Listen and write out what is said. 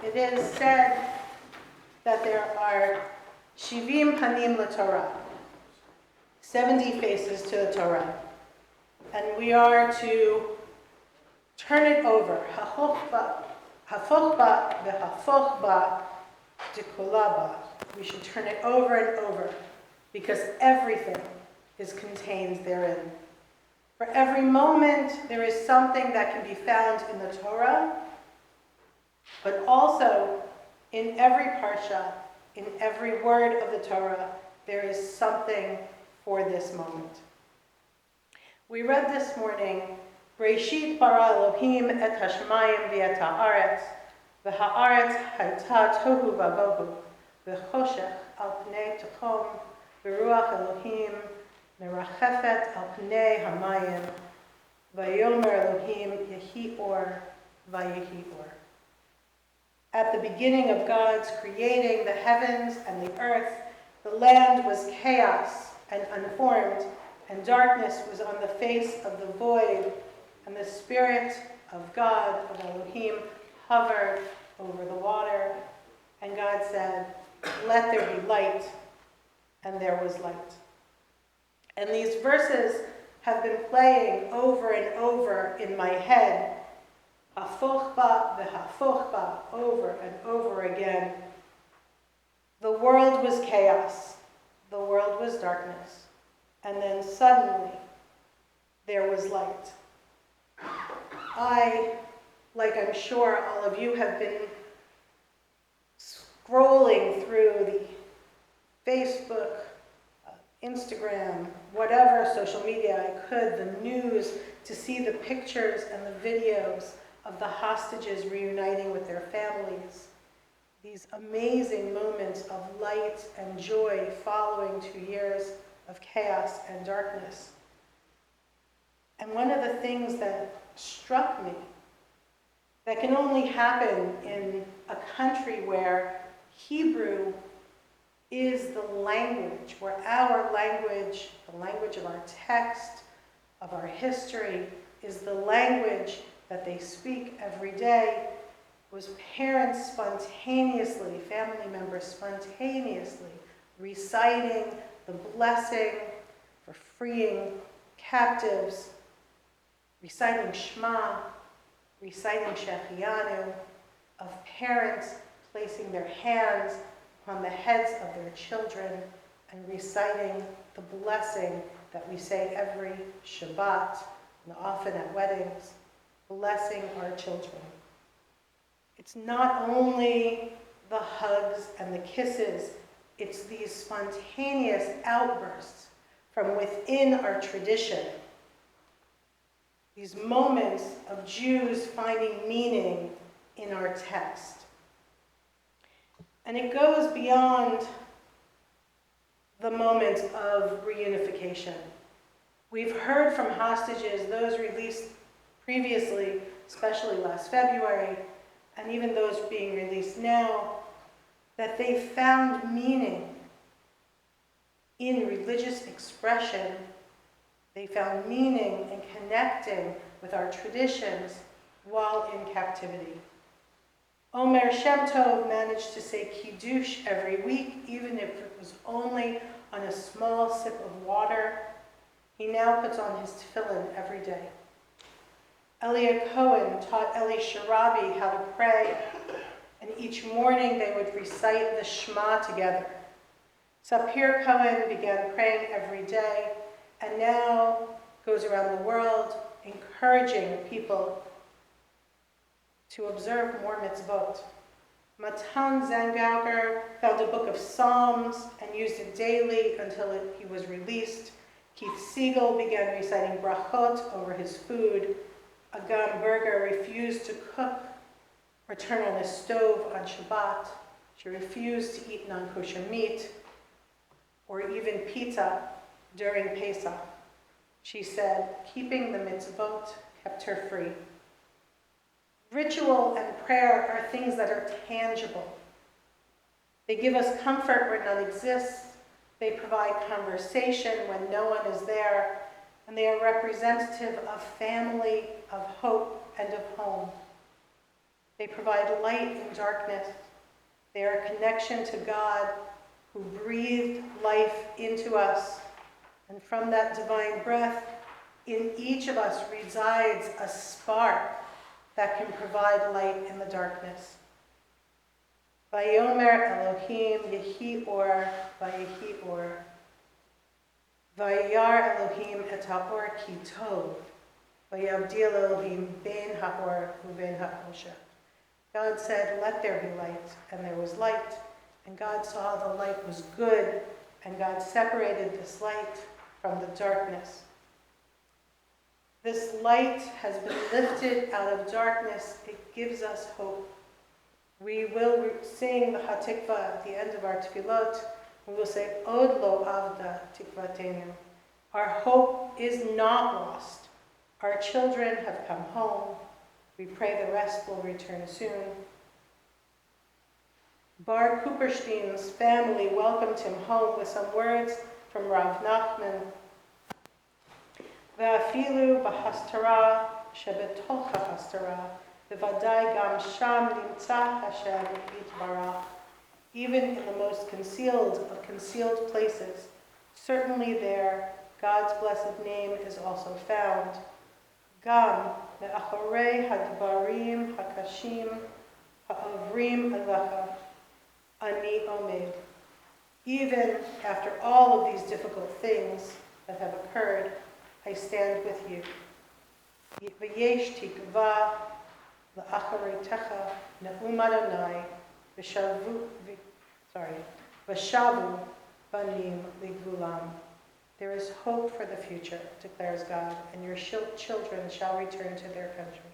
It is said that there are Shivim Panim LaTorah, 70 faces to the Torah. And we are to turn it over. Hafochba v'hafochba dikulaba. We should turn it over and over because everything is contained therein. For every moment, there is something that can be found in the Torah, but also in every parsha, in every word of the Torah, there is something for this moment. We read this morning, Bereshit bara Elohim et hashamayim v'et ha'aretz, v'ha'aretz hayta tohu v'avohu, v'choshech al pnei tachom, v'ruach Elohim merachefet al pnei hamayim, v'yomer Elohim yehi or v'yehi or. At the beginning of God's creating the heavens and the earth, the land was chaos and unformed, and darkness was on the face of the void, and the Spirit of God, of Elohim, hovered over the water. And God said, "Let there be light," and there was light. And these verses have been playing over and over in my head, hafochba v'hafochba, over and over again. The world was chaos. The world was darkness. And then suddenly, there was light. I, like I'm sure all of you have been scrolling through the Facebook, Instagram, whatever social media I could, the news, to see the pictures and the videos of the hostages reuniting with their families. These amazing moments of light and joy following 2 years of chaos and darkness. And one of the things that struck me, that can only happen in a country where Hebrew is the language, where our language, the language of our text, of our history, is the language that they speak every day, was parents spontaneously, family members spontaneously reciting the blessing for freeing captives, reciting Shema, reciting Shechianu, of parents placing their hands on the heads of their children and reciting the blessing that we say every Shabbat, and often at weddings, blessing our children. It's not only the hugs and the kisses, it's these spontaneous outbursts from within our tradition. These moments of Jews finding meaning in our text. And it goes beyond the moment of reunification. We've heard from hostages, those released previously, especially last February, and even those being released now, that they found meaning in religious expression. They found meaning in connecting with our traditions while in captivity. Omer Shem Tov managed to say Kiddush every week, even if it was only on a small sip of water. He now puts on his tefillin every day. Elia Cohen taught Eli Sharabi how to pray, and each morning they would recite the Shema together. Sapir Cohen began praying every day, and now goes around the world encouraging people to observe more mitzvot. Matan Zangauer found a book of Psalms and used it daily until he was released. Keith Siegel began reciting brachot over his food. Agam Berger refused to cook or turn on a stove on Shabbat. She refused to eat non-kosher meat or even pizza during Pesach. She said, keeping the mitzvot kept her free. Ritual and prayer are things that are tangible. They give us comfort where none exists. They provide conversation when no one is there. And they are representative of family, of hope, and of home. They provide light in darkness. They are a connection to God, who breathed life into us. And from that divine breath, in each of us resides a spark that can provide light in the darkness. Vayomer Elohim yehi or vayehi or. Vayar Elohim et haor ki tov. Vayavdil Elohim ben haor uben ha'osher. God said, let there be light, and there was light. And God saw the light was good, and God separated this light from the darkness. This light has been lifted out of darkness. It gives us hope. We will sing the Hatikva at the end of our tefillot. We will say, Od lo avda tikvatenu. Our hope is not lost. Our children have come home. We pray the rest will return soon. Bar Cooperstein's family welcomed him home with some words from Rav Nachman. Ve'afilu b'hastara shebetolcha hastara, b'vadai gam sham nimtza Hashem yitbarach. Even in the most concealed of concealed places, certainly there God's blessed name is also found. Gam me'acharei hadbarim hakashim ha'avrim alecha ani omed. Even after all of these difficult things that have occurred, I stand with you. V'yesh tikva la'achareitecha ne'um Adonai v'shavu banim ligvulam. There is hope for the future, declares God, and your children shall return to their country.